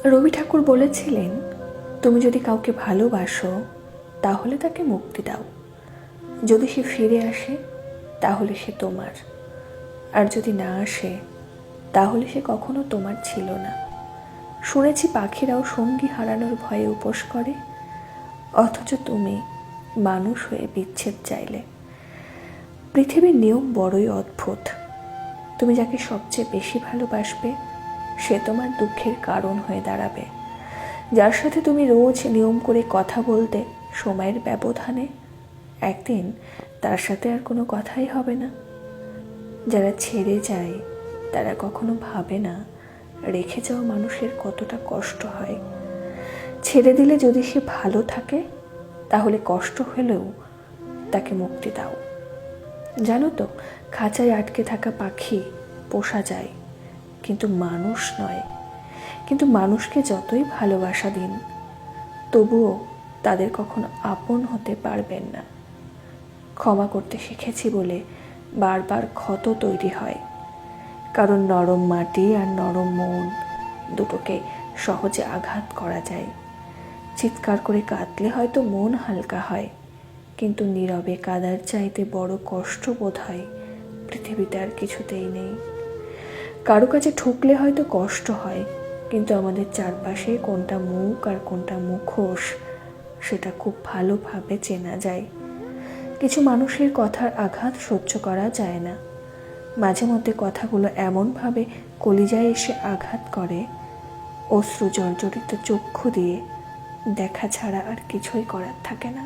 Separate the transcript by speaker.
Speaker 1: রবি ঠাকুর বলেছিলেন, তুমি যদি কাউকে ভালোবাসো তাহলে তাকে মুক্তি দাও। যদি সে ফিরে আসে তাহলে সে তোমার, আর যদি না আসে তাহলে সে কখনো তোমার ছিল না। শুনেছি পাখিরাও সঙ্গী হারানোর ভয়ে উপোস করে, অথচ তুমি মানুষ হয়ে বিচ্ছেদ চাইলে। পৃথিবীর নিয়ম বড়ই অদ্ভুত। তুমি যাকে সবচেয়ে বেশি ভালোবাসবে সে তোমার দুঃখের কারণ হয়ে দাঁড়াবে। যার সাথে তুমি রোজ নিয়ম করে কথা বলতে সময়ের ব্যবধানে, একদিন তার সাথে আর কোনো কথাই হবে না। যারা ছেড়ে যায় তারা কখনো ভাবে না রেখে যাওয়া মানুষের কতটা কষ্ট হয়। ছেড়ে দিলে যদি সে ভালো থাকে তাহলে কষ্ট হলেও তাকে মুক্তি দাও। জানো তো, খাঁচায় আটকে থাকা পাখি পোষা যায়, কিন্তু মানুষ নয়। কিন্তু মানুষকে যতই ভালোবাসা দিন, তবুও তাদের কখনো আপন হতে পারবেন না। ক্ষমা করতে শিখেছি বলে বারবার ক্ষত তৈরি হয়, কারণ নরম মাটি আর নরম মন দুটোকে সহজে আঘাত করা যায়। চিৎকার করে কাঁদলে হয়তো মন হালকা হয়, কিন্তু নীরবে কাঁদার চাইতে বড় কষ্ট বোধ হয় পৃথিবীতে আর কিছুতেই নেই। কারো কাছে ঠুকলে হয়তো কষ্ট হয়, কিন্তু আমাদের চারপাশে কোনটা মুখ আর কোনটা মুখোশ সেটা খুব ভালোভাবে চেনা যায়। কিছু মানুষের কথার আঘাত সহ্য করা যায় না। মাঝে মধ্যে কথাগুলো এমনভাবে কলিজায় এসে আঘাত করে, অশ্রু জর্জরিত চক্ষু দিয়ে দেখা ছাড়া আর কিছুই করার থাকে না।